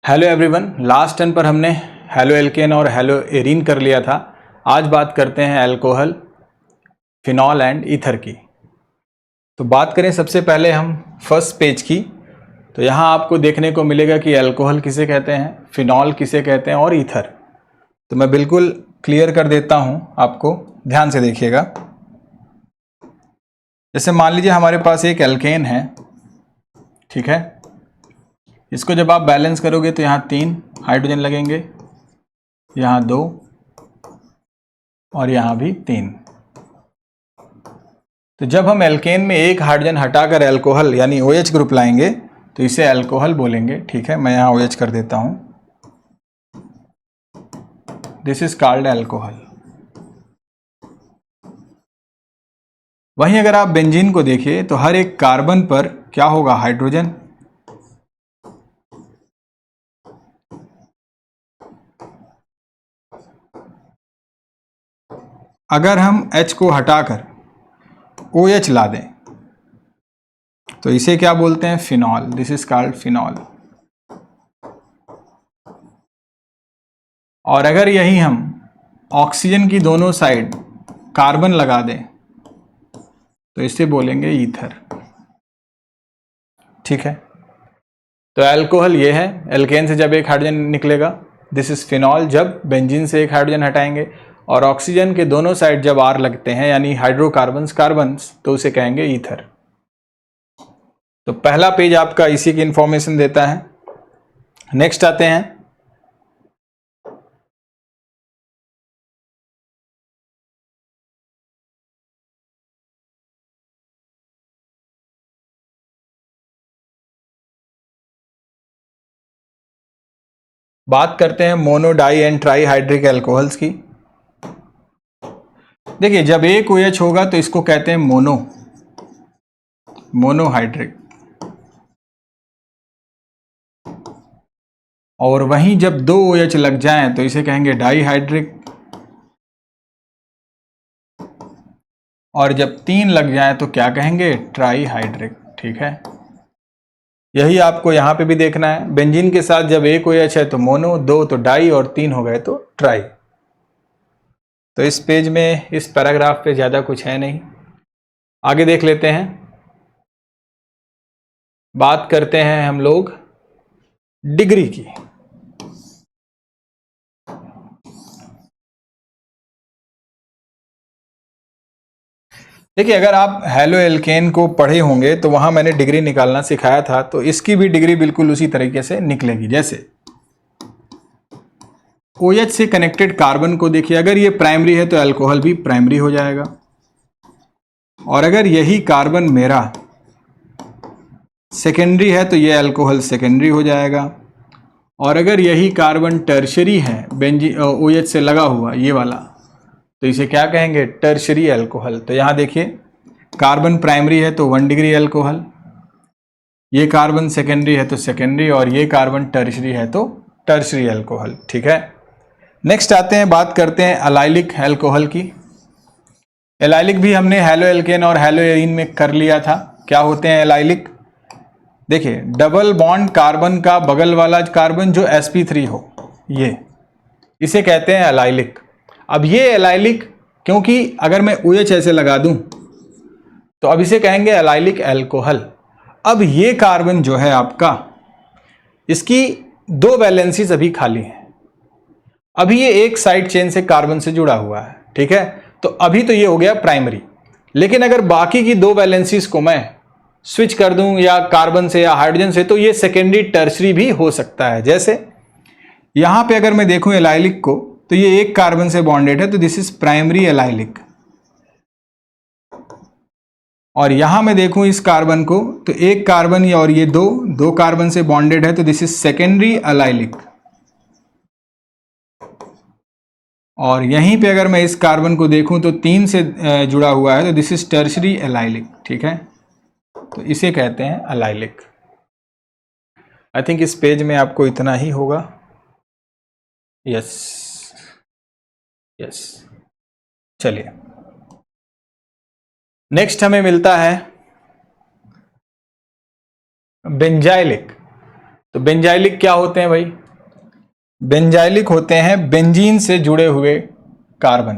Hello everyone, last turn पर हमने halo alkane और हेलो एरीन कर लिया था। आज बात करते हैं अल्कोहल, फिनॉल एंड ईथर की। तो बात करें सबसे पहले हम फर्स्ट पेज की, तो यहाँ आपको देखने को मिलेगा कि अल्कोहल किसे कहते हैं, फिनॉल किसे कहते हैं और ईथर। तो मैं बिल्कुल क्लियर कर देता हूँ आपको, ध्यान से देखिएगा। जैसे मान लीजिए हमारे पास एक एल्केन है, ठीक है। इसको जब आप बैलेंस करोगे तो यहाँ 3 हाइड्रोजन लगेंगे, यहाँ 2 और यहाँ भी 3। तो जब हम एल्केन में एक हाइड्रोजन हटाकर अल्कोहल यानी OH ग्रुप लाएंगे तो इसे अल्कोहल बोलेंगे, ठीक है। मैं यहाँ OH कर देता हूँ, दिस इज कॉल्ड अल्कोहल। वहीं अगर आप बेंजीन को देखिए तो हर एक कार्बन पर क्या होगा, हाइड्रोजन। अगर हम H को हटाकर OH ला दें तो इसे क्या बोलते हैं, phenol, this is called phenol. और अगर यही हम ऑक्सीजन की दोनों साइड कार्बन लगा दें तो इसे बोलेंगे ईथर, ठीक है। तो अल्कोहल ये है, एल्केन से जब एक हाइड्रोजन निकलेगा, दिस इज फिनॉल जब बेंजीन से एक हाइड्रोजन हटाएंगे, और ऑक्सीजन के दोनों साइड जब R लगते हैं यानी हाइड्रोकार्बन्स कार्बन्स, तो उसे कहेंगे ईथर। तो पहला पेज आपका इसी की इंफॉर्मेशन देता है। नेक्स्ट आते हैं, बात करते हैं mono, di and tri hydric alcohols की। देखिए जब एक OH होगा तो इसको कहते हैं मोनोहाइड्रिक, और वहीं जब 2 OH लग जाएं तो इसे कहेंगे डाईहाइड्रिक, और जब 3 लग जाएं तो क्या कहेंगे, ट्राईहाइड्रिक, ठीक है। यही आपको यहाँ पे भी देखना है, बेंजीन के साथ जब एक OH है तो मोनो, 2 तो डाई और 3 हो गए तो ट्राई। तो इस पेज में, इस पैराग्राफ पे ज़्यादा कुछ है नहीं, आगे देख लेते हैं। बात करते हैं हम लोग डिग्री की। देखिए अगर आप हेलो एल्केन को पढ़े होंगे तो वहां मैंने डिग्री निकालना सिखाया था, तो इसकी भी डिग्री बिल्कुल उसी तरीके से निकलेगी। जैसे OH से कनेक्टेड कार्बन को देखिए, अगर ये प्राइमरी है तो अल्कोहल भी प्राइमरी हो जाएगा, और अगर यही कार्बन मेरा सेकेंडरी है तो ये अल्कोहल सेकेंडरी हो जाएगा, और अगर यही कार्बन टर्शरी है OH से लगा हुआ ये वाला, तो इसे क्या कहेंगे, टर्शरी अल्कोहल। तो यहाँ देखिए कार्बन प्राइमरी है तो 1 डिग्री अल्कोहल, ये कार्बन सेकेंडरी है तो सेकेंडरी, और ये कार्बन टर्शरी है तो टर्शरी अल्कोहल, ठीक है। नेक्स्ट आते हैं, बात करते हैं अलाइलिक अल्कोहल की। एलाइलिक भी हमने हेलो एल्केन और हेलो एरीन में कर लिया था। क्या होते हैं एलाइलिक, देखिए डबल बॉन्ड कार्बन का बगल वाला कार्बन जो sp3 हो, ये इसे कहते हैं एलाइलिक। अब ये एलाइलिक, क्योंकि अगर मैं OH ऐसे लगा दूं तो अब इसे कहेंगे एलाइलिक अल्कोहल। अब ये कार्बन जो है आपका, इसकी 2 वैलेंसीज अभी खाली हैं, अभी ये एक साइड चेन से कार्बन से जुड़ा हुआ है, ठीक है। तो अभी तो ये हो गया प्राइमरी, लेकिन अगर बाकी की 2 वैलेंसीज को मैं स्विच कर दूं या कार्बन से या हाइड्रोजन से, तो ये सेकेंडरी टर्शरी भी हो सकता है। जैसे यहां पे अगर मैं देखूं एलाइलिक को, तो ये एक कार्बन से बॉन्डेड है तो दिस इज प्राइमरी एलाइलिक, और यहां मैं देखूं इस कार्बन को तो एक कार्बन और ये दो कार्बन से बॉन्डेड है तो दिस इज सेकेंडरी एलाइलिक, और यहीं पे अगर मैं इस कार्बन को देखूं तो 3 से जुड़ा हुआ है तो दिस इज टर्शरी एलाइलिक, ठीक है। तो इसे कहते हैं एलाइलिक। आई थिंक इस पेज में आपको इतना ही होगा। यस यस, चलिए नेक्स्ट हमें मिलता है बेंजाइलिक। तो बेंजाइलिक क्या होते हैं भाई? बेंजाइलिक होते हैं बेंजीन से जुड़े हुए कार्बन।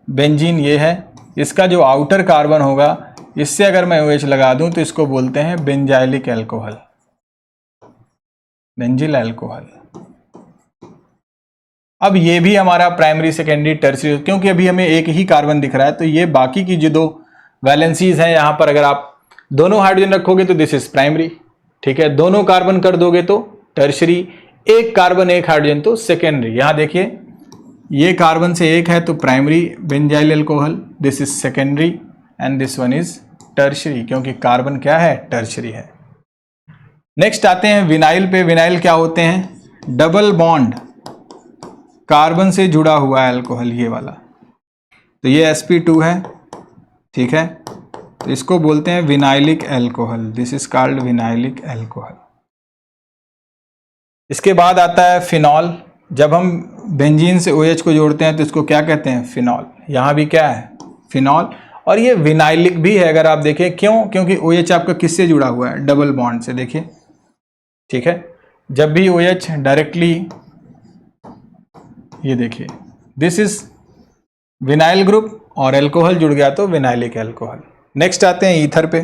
बेंजीन ये है, इसका जो आउटर कार्बन होगा इससे अगर मैं OH लगा दूं तो इसको बोलते हैं बेंजाइलिक अल्कोहल, बेंजिल अल्कोहल। अब ये भी हमारा प्राइमरी सेकेंडरी टर्शियरी, क्योंकि अभी हमें एक ही कार्बन दिख रहा है, तो ये बाकी की जो दो वैलेंसीज हैं यहां पर अगर आप दोनों हाइड्रोजन रखोगे तो दिस इज प्राइमरी, ठीक है। दोनों कार्बन कर दोगे तो टर्शियरी, एक कार्बन एक हाइड्रोजन तो सेकेंडरी। यहां देखिए ये कार्बन से एक है तो primary benzyl alcohol, this is secondary and this one is tertiary, क्योंकि कार्बन क्या है? टर्शियरी है। नेक्स्ट आते हैं विनाइल पे। विनाइल क्या होते हैं? डबल बॉन्ड कार्बन से जुड़ा हुआ है अल्कोहल, ये वाला। तो ये sp2 है, ठीक है, तो इसको बोलते हैं vinylic alcohol, this is called vinylic alcohol. इसके बाद आता है फिनॉल। जब हम बेंजीन से OH को जोड़ते हैं तो इसको क्या कहते हैं? फिनॉल। यहाँ भी क्या है? फिनॉल। और ये विनाइलिक भी है अगर आप देखें, क्यों? क्योंकि OH आपका किससे जुड़ा हुआ है? डबल बॉन्ड से, देखिए, ठीक है। जब भी OH डायरेक्टली, ये देखिए दिस इज विनाइल ग्रुप और अल्कोहल जुड़ गया तो विनाइलिक अल्कोहल। नेक्स्ट आते हैं ईथर पे।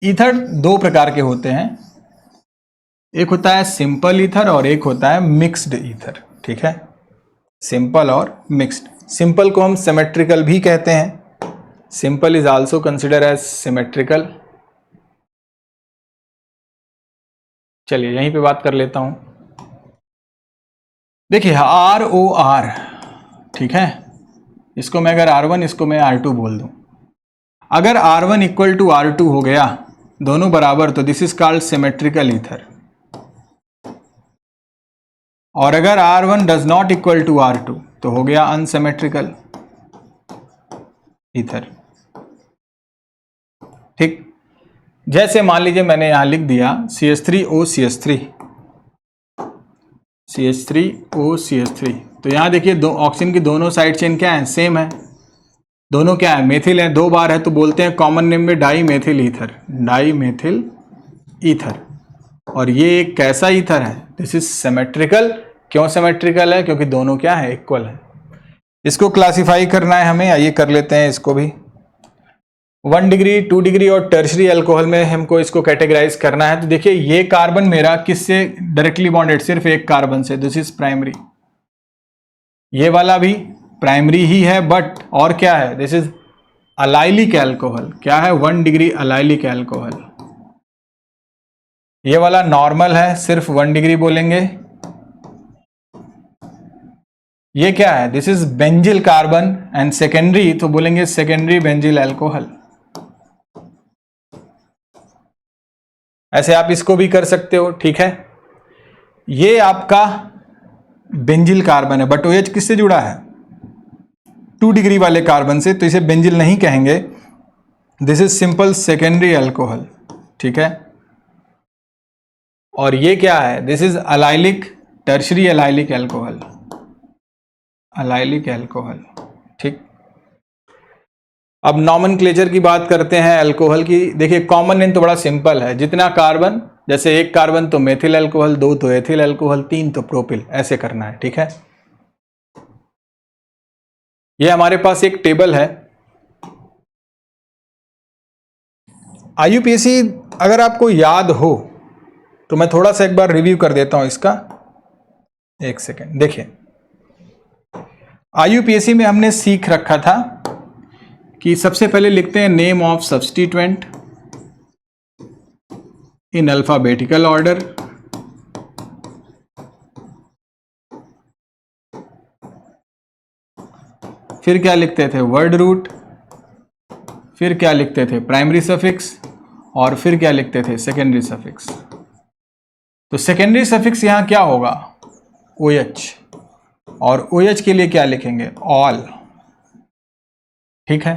ईथर दो प्रकार के होते हैं, एक होता है सिंपल ईथर और एक होता है मिक्स्ड ईथर, ठीक है, सिंपल और मिक्स्ड। सिंपल को हम सिमेट्रिकल भी कहते हैं, simple is also consider as symmetrical. चलिए यहीं पे बात कर लेता हूं। देखिए ROR, ठीक है, इसको मैं अगर R1 इसको मैं R2 बोल दूं, अगर R1 इक्वल टू R2 हो गया, दोनों बराबर, तो this is called symmetrical ether. और अगर R1 does not equal to R2 तो हो गया अनसिमेट्रिकल ईथर, ठीक। जैसे मान लीजिए मैंने यहां लिख दिया CH3OCH3, CH3OCH3, तो यहां देखिए दो ऑक्सीजन की दोनों साइड चेन क्या है? सेम है, दोनों क्या है? मेथिल है, दो बार है, तो बोलते हैं कॉमन नेम में di methyl ether, di methyl ether. और ये एक कैसा ईथर है? This is symmetrical. क्यों सिमेट्रिकल है? क्योंकि दोनों क्या है? इक्वल है। इसको क्लासिफाई करना है हमें, आइए कर लेते हैं इसको भी। 1 डिग्री, 2 डिग्री और टर्शरी अल्कोहल में हमको इसको कैटेगराइज करना है। तो देखिए ये कार्बन मेरा किससे डायरेक्टली बॉन्डेड? सिर्फ एक कार्बन से, दिस इज प्राइमरी। ये वाला भी प्राइमरी ही है, बट और क्या है? This is allylic alcohol. क्या है? 1 डिग्री अलाइलिक अल्कोहल। ये वाला नॉर्मल है, सिर्फ 1 डिग्री बोलेंगे। ये क्या है? This is benzyl carbon and secondary, तो बोलेंगे सेकेंडरी बेंजिल अल्कोहल। ऐसे आप इसको भी कर सकते हो, ठीक है। ये आपका बेंजिल कार्बन है, बट OH किससे जुड़ा है? 2 डिग्री वाले कार्बन से, तो इसे बेंजिल नहीं कहेंगे, this is simple secondary alcohol, ठीक है। और ये क्या है? This is allylic, tertiary allylic alcohol, allylic alcohol, ठीक। अब नॉमेनक्लेचर की बात करते हैं अल्कोहल की। देखिए कॉमन नेम तो बड़ा सिंपल है, जितना कार्बन, जैसे एक कार्बन तो मेथिल अल्कोहल, 2 तो एथिल अल्कोहल, 3 तो प्रोपिल, ऐसे करना है, ठीक है। ये हमारे पास एक टेबल है। IUPAC अगर आपको याद हो तो मैं थोड़ा सा एक बार रिव्यू कर देता हूं इसका, एक सेकेंड। देखिए IUPAC में हमने सीख रखा था कि सबसे पहले लिखते हैं name of substituent in alphabetical order, फिर क्या लिखते थे? वर्ड रूट, फिर क्या लिखते थे? प्राइमरी सफिक्स, और फिर क्या लिखते थे? Secondary suffix. तो सेकेंडरी सफिक्स यहां क्या होगा? OH, और OH के लिए क्या लिखेंगे? ऑल, ठीक है।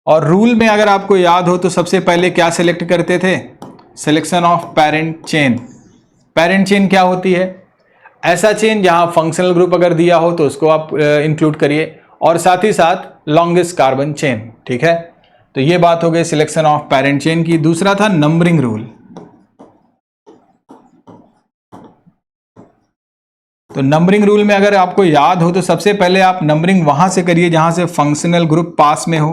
और रूल में अगर आपको याद हो तो सबसे पहले क्या सिलेक्ट करते थे? Selection of parent chain. Parent chain क्या होती है? ऐसा चेन जहां फंक्शनल ग्रुप अगर दिया हो तो उसको आप इंक्लूड करिए, और साथ ही साथ लॉन्गेस्ट कार्बन चेन, ठीक है। तो ये बात हो गई सिलेक्शन ऑफ पेरेंट चेन की। दूसरा था नंबरिंग रूल। तो नंबरिंग रूल में अगर आपको याद हो तो सबसे पहले आप नंबरिंग वहां से करिए जहां से फंक्शनल ग्रुप पास में हो,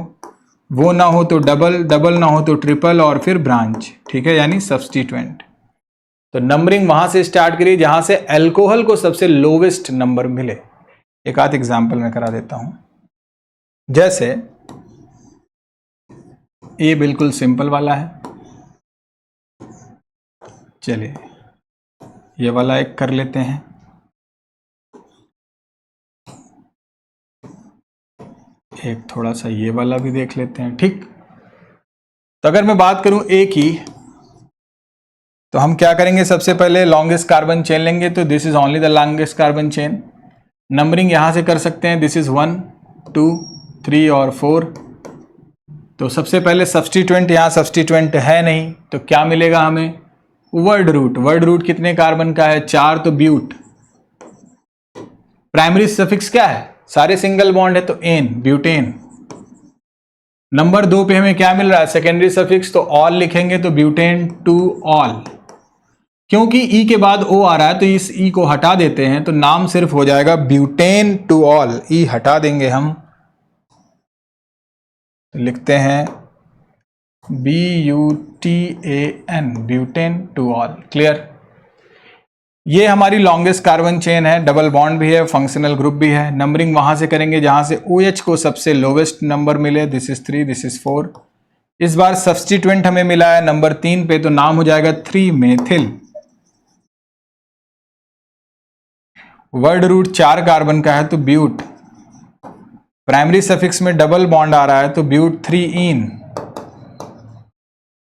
वो ना हो तो डबल, डबल ना हो तो ट्रिपल, और फिर ब्रांच, ठीक है, यानी सब्स्टिट्यूएंट। तो नंबरिंग वहां से स्टार्ट करिए जहां से अल्कोहल को सबसे लोवेस्ट नंबर मिले। एक आध एग्जांपल मैं करा देता हूं। जैसे ये बिल्कुल सिंपल वाला है, चलिए ये वाला एक कर लेते हैं। एक थोड़ा सा ये वाला भी देख लेते हैं, ठीक। तो अगर मैं बात करूं ए की, तो हम क्या करेंगे, सबसे पहले लॉन्गेस्ट कार्बन चेन लेंगे, तो this is only the longest carbon chain. Numbering यहां से कर सकते हैं, दिस इज 1 2 3 और 4। तो सबसे पहले सब्स्टिट्यूएंट, यहां सब्स्टिट्यूएंट है नहीं, तो क्या मिलेगा हमें, वर्ड रूट। वर्ड रूट कितने कार्बन का है, 4, तो ब्यूट। प्राइमरी सफिक्स क्या है, सारे सिंगल बॉन्ड है तो एन, ब्यूटेन। नंबर 2 पे हमें क्या मिल रहा है, सेकेंडरी सफिक्स, तो ऑल लिखेंगे, तो ब्यूटेन टू ऑल। क्योंकि ई के बाद ओ आ रहा है तो इस ई को हटा देते हैं, तो नाम सिर्फ हो जाएगा ब्यूटेन टू ऑल। ई हटा देंगे हम, तो लिखते हैं BUTAN, butane two all. Clear. ये हमारी लॉन्गेस्ट कार्बन चेन है, डबल बॉन्ड भी है, फंक्शनल ग्रुप भी है। नंबरिंग वहां से करेंगे जहां से OH को सबसे लोवेस्ट नंबर मिले, दिस इज 3, दिस इज 4। इस बार सब्स्टिट्यूएंट हमें मिला है नंबर 3 पे, तो नाम हो जाएगा 3 मेथिल। वर्ड रूट 4 कार्बन का है तो ब्यूट। प्राइमरी सफिक्स में डबल बॉन्ड आ रहा है तो ब्यूट 3 इन।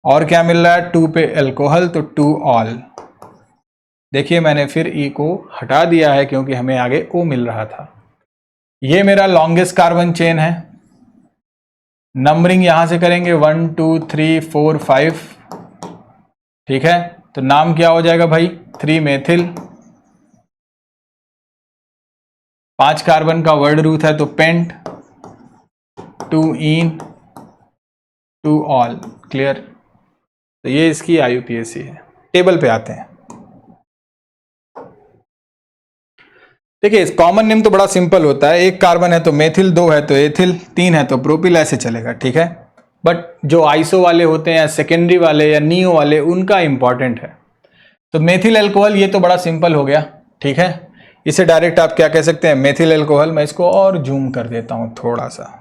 और क्या मिल रहा है, 2 पे अल्कोहल, तो 2 ऑल। देखिए मैंने फिर ई को हटा दिया है क्योंकि हमें आगे ओ मिल रहा था। ये मेरा लॉन्गेस्ट कार्बन चेन है। नंबरिंग यहां से करेंगे 1 2 3 4 5, ठीक है। तो नाम क्या हो जाएगा भाई, 3 मेथिल। 5 कार्बन का वर्ड रूट है तो पेंट, 2 इन, 2 ऑल। क्लियर। तो ये इसकी IUPAC है। टेबल पे आते हैं। देखिए कॉमन नेम तो बड़ा सिंपल होता है, एक कार्बन है तो मेथिल, 2 है तो एथिल, 3 है तो प्रोपिल, ऐसे चलेगा, ठीक है। बट जो आइसो वाले होते हैं या सेकेंडरी वाले या नियो वाले, उनका इंपॉर्टेंट है। तो मेथिल अल्कोहल, ये तो बड़ा सिंपल हो गया, ठीक है। इसे डायरेक्ट आप क्या कह सकते हैं, मेथिल अल्कोहल। मैं इसको और जूम कर देता हूं थोड़ा सा,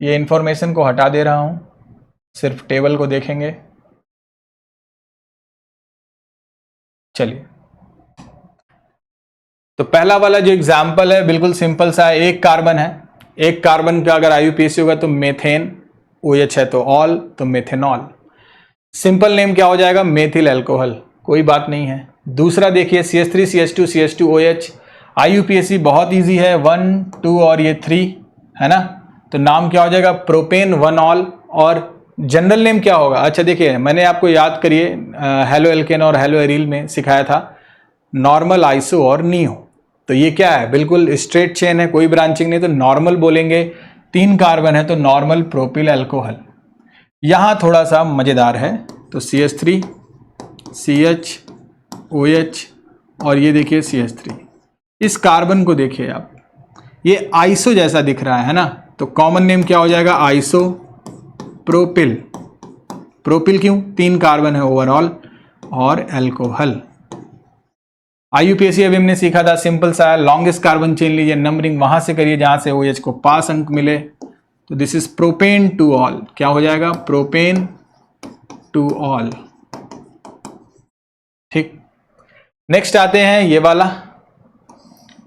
ये इंफॉर्मेशन को हटा दे रहा हूं, सिर्फ टेबल को देखेंगे। चलिए, तो पहला वाला जो एग्जाम्पल है बिल्कुल सिंपल सा है। एक कार्बन है, एक कार्बन का अगर IUPAC होगा तो मेथेन, OH है तो ऑल, तो मेथेनॉल। सिंपल नेम क्या हो जाएगा, मेथिल अल्कोहल, कोई बात नहीं है। दूसरा देखिए CH3 CH2 CH2 OH, IUPAC बहुत इजी है, 1 2 और ये 3 है ना। तो नाम क्या हो जाएगा, प्रोपेन 1 ऑल। और जनरल नेम क्या होगा, अच्छा देखिए मैंने आपको याद करिए हेलो एल्केन और हेलो एरिल में सिखाया था, नॉर्मल, आइसो और नियो। तो ये क्या है, बिल्कुल स्ट्रेट चेन है, कोई ब्रांचिंग नहीं, तो नॉर्मल बोलेंगे। 3 कार्बन है तो नॉर्मल प्रोपिल अल्कोहल। यहां थोड़ा सा मजेदार है, तो CH3 CH OH और ये देखिए CH3। इस कार्बन को देखिए आप, ये आइसो जैसा दिख रहा है ना, तो कॉमन नेम क्या हो जाएगा, आइसो प्रोपिल। प्रोपिल क्यों, 3 कार्बन है ओवरऑल, और अल्कोहल। IUPAC अभी हमने सीखा था, सिंपल सा है, लॉन्गेस्ट कार्बन चेन लीजिए, नंबरिंग वहां से करिए जहां से OH को पास अंक मिले, तो this is propane two all. क्या हो जाएगा, प्रोपेन टू ऑल, ठीक। नेक्स्ट आते हैं ये वाला,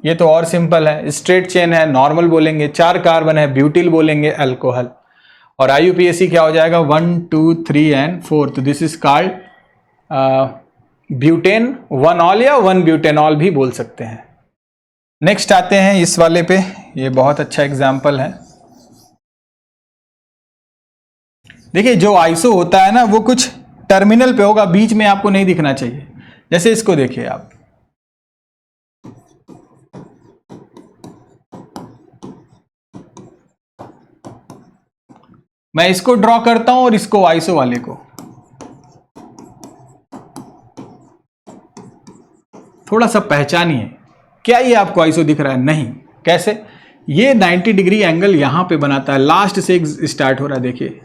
ये तो और सिंपल है, स्ट्रेट चेन है, नॉर्मल बोलेंगे, 4 कार्बन है, ब्यूटिल बोलेंगे, अल्कोहल। और IUPAC क्या हो जाएगा, 1 2 3 एंड 4, तो this is called butane 1 all या 1 ब्यूटेनॉल भी बोल सकते हैं। नेक्स्ट आते हैं इस वाले पे, ये बहुत अच्छा एग्जाम्पल है। देखिए जो आइसो होता है ना, वो कुछ टर्मिनल पे होगा, बीच में आपको नहीं दिखना चाहिए। जैसे इसको देखिए आप, मैं इसको ड्रॉ करता हूं और इसको आइसो वाले को, थोड़ा सा पहचानिए। क्या ये आपको आइसो दिख रहा है? नहीं। कैसे? ये 90 डिग्री एंगल यहां पे बनाता है, लास्ट से स्टार्ट हो रहा है। देखिए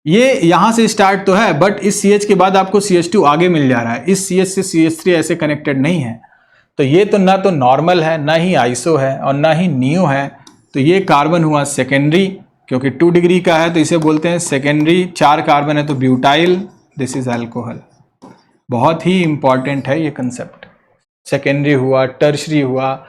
ये यहां से स्टार्ट तो है, बट इस CH के बाद आपको CH2 आगे मिल जा रहा है, इस CH से CH3 ऐसे कनेक्टेड नहीं है। तो ये तो ना तो नॉर्मल है, ना ही आइसो है, और ना ही नियो है। तो ये कार्बन हुआ सेकेंडरी, क्योंकि 2 डिग्री का है तो इसे बोलते हैं सेकेंडरी। 4 कार्बन है तो ब्यूटाइल, दिस इज अल्कोहल। बहुत ही इंपॉर्टेंट है ये कंसेप्ट। सेकेंडरी हुआ, टर्शरी हुआ,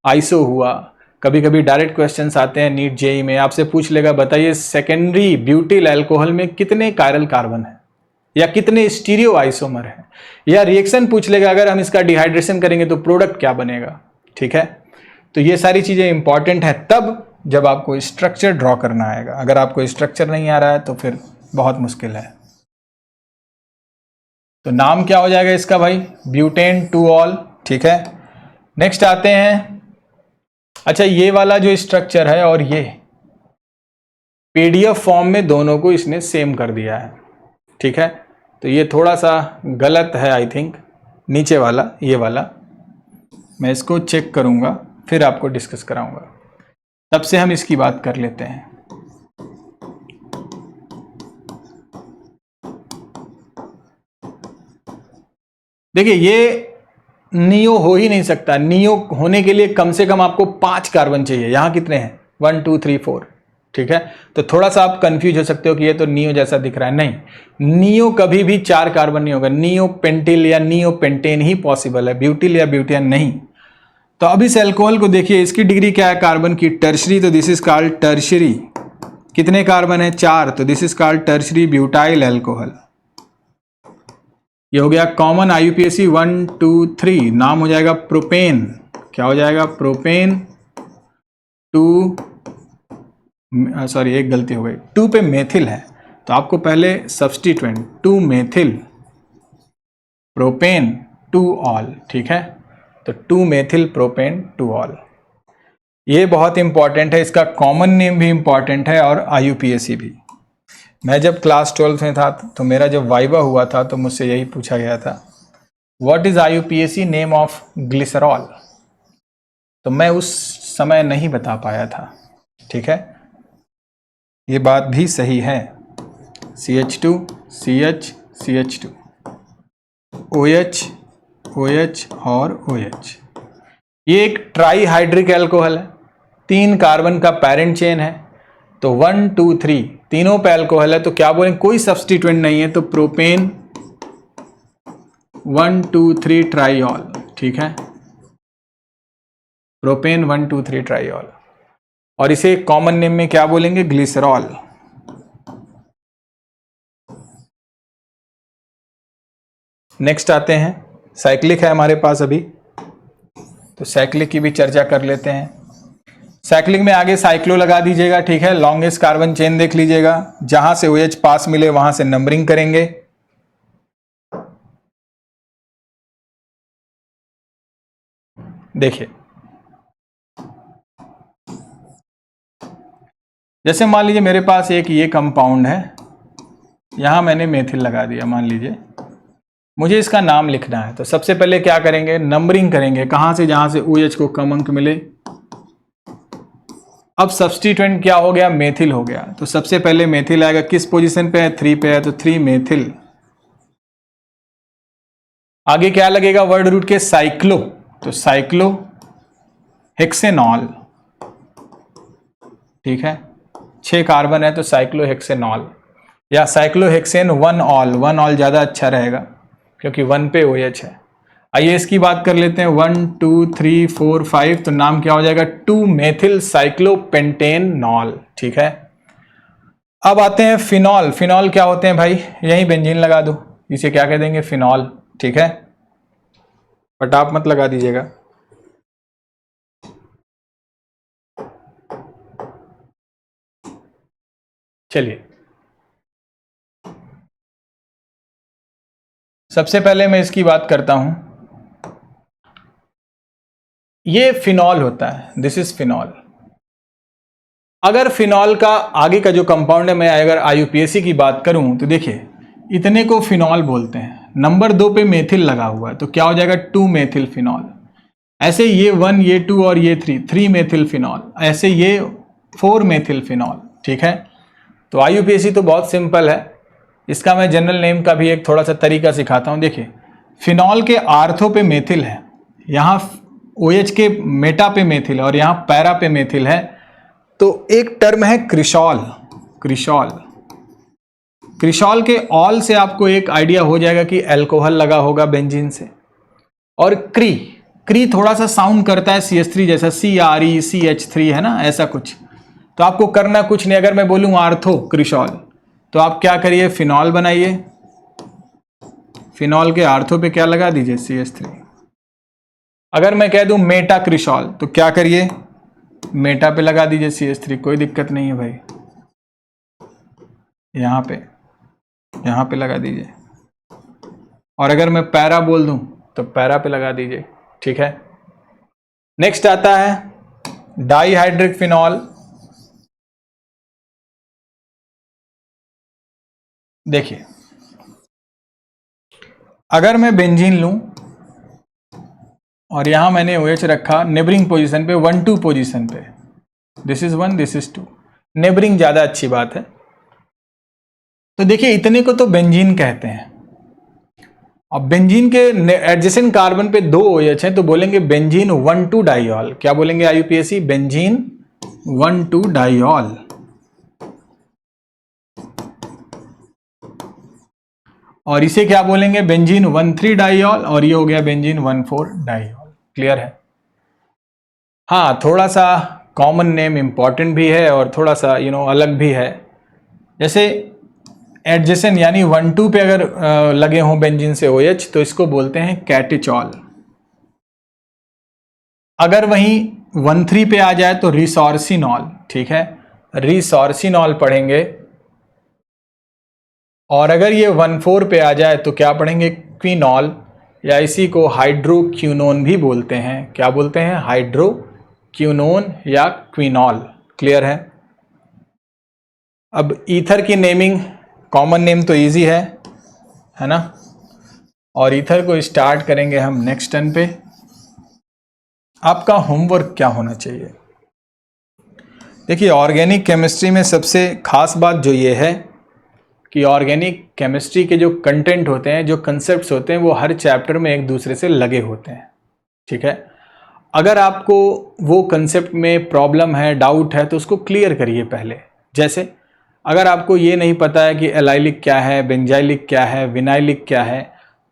आइसो हुआ। कभी कभी डायरेक्ट क्वेश्चंस आते हैं नीट जेई में, आपसे पूछ लेगा बताइए सेकेंडरी ब्यूटिल अल्कोहल में कितने कायरल कार्बन है, या कितने स्टीरियो आइसोमर है, या रिएक्शन पूछ लेगा अगर हम इसका डिहाइड्रेशन करेंगे तो प्रोडक्ट क्या बनेगा। ठीक है, तो ये सारी चीजें इंपॉर्टेंट है तब जब आपको स्ट्रक्चर ड्रॉ करना आएगा। अगर आपको स्ट्रक्चर नहीं आ रहा है तो फिर बहुत मुश्किल है। तो नाम क्या हो जाएगा इसका भाई? Butane two all. ठीक है, नेक्स्ट आते हैं। अच्छा, ये वाला जो स्ट्रक्चर है और ये PDF फॉर्म में दोनों को इसने सेम कर दिया है। ठीक है, तो ये थोड़ा सा गलत है आई थिंक, नीचे वाला, ये वाला मैं इसको चेक करूंगा फिर आपको डिस्कस कराऊंगा, तब से हम इसकी बात कर लेते हैं। देखिए ये नियो हो ही नहीं सकता। नियो होने के लिए कम से कम आपको 5 कार्बन चाहिए, यहां कितने हैं? 1 2 3 4। ठीक है, तो थोड़ा सा आप कंफ्यूज हो सकते हो कि ये तो नियो जैसा दिख रहा है। नहीं, नियो कभी भी 4 कार्बन नहीं होगा। नियो पेंटिल या नियो पेंटेन ही पॉसिबल है, ब्यूटिल या ब्यूटेन नहीं। तो अब इस एल्कोहल को देखिए, इसकी डिग्री क्या है कार्बन की? टर्शरी, तो दिस इज कॉल्ड टर्शरी। कितने कार्बन है? 4, तो this is called tertiary butyl alcohol. ये हो गया कॉमन IUPAC 1 2 3। नाम हो जाएगा प्रोपेन। क्या हो जाएगा? प्रोपेन 2, सॉरी एक गलती हो गई, 2 पे मेथिल है तो आपको पहले सब्स्टिट्यूएंट 2 मेथिल प्रोपेन 2 ऑल। ठीक है, तो 2 मेथिल प्रोपेन 2 ऑल, ये बहुत इंपॉर्टेंट है। इसका कॉमन नेम भी इंपॉर्टेंट है और IUPAC भी। मैं जब क्लास 12 में था तो मेरा जब वाइवा हुआ था तो मुझसे यही पूछा गया था, what is IUPAC name of glycerol? तो मैं उस समय नहीं बता पाया था। ठीक है, ये बात भी सही है। CH2 CH CH2 OH OH और OH, ये एक ट्राई हाइड्रिक एल्कोहल है, 3 कार्बन का पेरेंट चेन है। तो 1 2 3 तीनों पे अल्कोहल है, तो क्या बोलें? कोई सब्स्टिट्यूएंट नहीं है, तो प्रोपेन 1 2 3 ट्राईऑल। ठीक है, प्रोपेन 1 2 3 ट्राईऑल, और इसे कॉमन नेम में क्या बोलेंगे? ग्लिसरॉल। नेक्स्ट आते हैं, साइक्लिक है हमारे पास अभी, तो साइक्लिक की भी चर्चा कर लेते हैं। साइक्लिक में आगे साइक्लो लगा दीजिएगा। ठीक है, लॉन्गेस्ट कार्बन चेन देख लीजिएगा, जहां से OH पास मिले वहां से नंबरिंग करेंगे। देखिए, जैसे मान लीजिए मेरे पास एक ये कंपाउंड है, यहां मैंने मेथिल लगा दिया मान लीजिए, मुझे इसका नाम लिखना है। तो सबसे पहले क्या करेंगे? नंबरिंग करेंगे, कहां से? जहां से OH को कम अंक मिले। अब सब्स्टिट्यूएंट क्या हो गया? मेथिल हो गया, तो सबसे पहले मेथिल आएगा। किस पोजीशन पे है? 3 पे है, तो 3 मेथिल। आगे क्या लगेगा? वर्ड रूट के साइक्लो, तो साइक्लो हेक्सेनॉल। ठीक है, 6 कार्बन है तो साइक्लो हेक्सेनॉल, या साइक्लो हेक्सेन 1 ऑल। 1 ऑल ज्यादा अच्छा रहेगा क्योंकि 1 पे OH है। आइए इसकी बात कर लेते हैं, 1 2 3 4 5, तो नाम क्या हो जाएगा? 2 मेथिल साइक्लोपेंटेनॉल। ठीक है, अब आते हैं फिनॉल। फिनॉल क्या होते हैं भाई? यही बेंजीन लगा दो, इसे क्या कह देंगे? फिनॉल। ठीक है, पटाप मत लगा दीजिएगा। चलिए, सबसे पहले मैं इसकी बात करता हूं। ये फिनॉल होता है, दिस इज फिनॉल। अगर फिनॉल का आगे का जो कंपाउंड है, मैं अगर IUPAC की बात करूं तो देखिए इतने को फिनॉल बोलते हैं। नंबर 2 पे मेथिल लगा हुआ है तो क्या हो जाएगा 2 मेथिल फिनॉल। ऐसे ये 1, ये 2 और ये 3 मेथिल फिनॉल। ऐसे ये 4 मेथिल फिनॉल। ठीक है, तो IUPAC तो बहुत सिंपल है। इसका मैं जनरल नेम का भी एक थोड़ा सा तरीका सिखाता हूँ। देखिए फिनॉल के आर्थो पे मेथिल है, यहाँ OH के मेटा पे मेथिल है और यहाँ पैरा पे मेथिल है, तो एक टर्म है क्रिशॉल। क्रिशॉल क्रिशॉल के ऑल से आपको एक आइडिया हो जाएगा कि अल्कोहल लगा होगा बेंजीन से। और क्री थोड़ा सा साउंड करता है CH3 जैसा, CRE CH3 है ना, ऐसा कुछ। तो आपको करना कुछ नहीं, अगर मैं बोलूं आर्थो क्रिशॉल तो आप क्या करिए, फिनॉल बनाइए, फिनॉल के आर्थो पे क्या लगा दीजिए CH3। अगर मैं कह दूं मेटा क्रिशॉल तो क्या करिए, मेटा पे लगा दीजिए CH3, कोई दिक्कत नहीं है भाई। यहाँ पे लगा दीजिए। और अगर मैं पैरा बोल दूं तो पैरा पे लगा दीजिए। ठीक है, नेक्स्ट आता है डाईहाइड्रिक फिनॉल। देखिए अगर मैं बेंजीन लूं और यहां मैंने OH रखा नेबरिंग पोजीशन पे, 1-2 पोजीशन पे, this is 1 this is 2, neighbouring ज्यादा अच्छी बात है। तो देखिए इतने को तो बेंजीन कहते हैं। अब बेंजीन के एडजेसेंट कार्बन पे 2 OH हैं तो बोलेंगे बेंजीन 1,2 डाइऑल। क्या बोलेंगे IUPAC, बेंजीन 1,2 डाइऑल। और इसे क्या बोलेंगे, बेंजीन 1,3 डाइऑल। और ये हो गया बेंजीन 1,4 डाइऑल। क्लियर है। हाँ, थोड़ा सा कॉमन नेम इंपॉर्टेंट भी है और थोड़ा सा अलग भी है। जैसे एडजेसेंट यानी 1,2 पे अगर लगे हों बेंजीन से OH तो इसको बोलते हैं कैटिचॉल। अगर वहीं 1,3 पे आ जाए तो रिसोर्सिनॉल। ठीक है, रिसोर्सिनॉल पढ़ेंगे। और अगर ये 1,4 पे आ जाए तो क्या पढ़ेंगे, क्विनॉल, या इसी को हाइड्रोक्विनोन भी बोलते हैं। क्या बोलते हैं, हाइड्रोक्विनोन या क्विनॉल। क्लियर है। अब ईथर की नेमिंग, कॉमन नेम तो इजी है ना। और ईथर को स्टार्ट करेंगे हम नेक्स्ट टर्न पे। आपका होमवर्क क्या होना चाहिए, देखिए ऑर्गेनिक केमिस्ट्री में सबसे खास बात जो ये है कि ऑर्गेनिक केमिस्ट्री के जो कंटेंट होते हैं, जो कंसेप्ट्स होते हैं, वो हर चैप्टर में एक दूसरे से लगे होते हैं। ठीक है, अगर आपको वो कंसेप्ट में प्रॉब्लम है, डाउट है, तो उसको क्लियर करिए पहले। जैसे अगर आपको ये नहीं पता है कि एलाइलिक क्या है, बेंजाइलिक क्या है, विनाइलिक क्या है,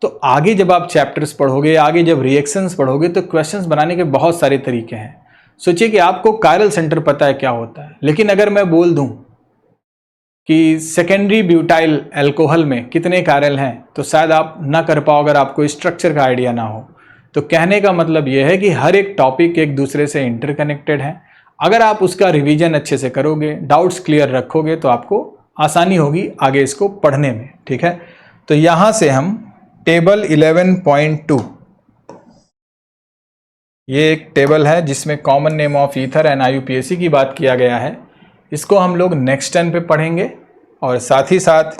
तो आगे जब आप चैप्टर्स पढ़ोगे, आगे जब रिएक्शंस पढ़ोगे, तो क्वेश्चंस बनाने के बहुत सारे तरीके हैं। सोचिए कि आपको कायरल सेंटर पता है क्या होता है, लेकिन अगर मैं बोल दूं कि सेकेंडरी ब्यूटाइल अल्कोहल में कितने कायरल हैं, तो शायद आप ना कर पाओ अगर आपको स्ट्रक्चर का आइडिया ना हो। तो कहने का मतलब यह है कि हर एक टॉपिक एक दूसरे से इंटरकनेक्टेड है। अगर आप उसका रिवीजन अच्छे से करोगे, डाउट्स क्लियर रखोगे, तो आपको आसानी होगी आगे इसको पढ़ने में। ठीक है, तो यहां से हम टेबल 11.2, ये एक टेबल है जिसमें common name of ether and IUPAC की बात किया गया है। इसको हम लोग नेक्स्ट टर्न पे पढ़ेंगे और साथ ही साथ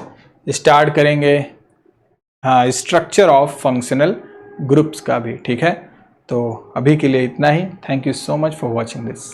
स्टार्ट करेंगे स्ट्रक्चर ऑफ फंक्शनल ग्रुप्स का भी। ठीक है, तो अभी के लिए इतना ही। Thank you so much for watching this.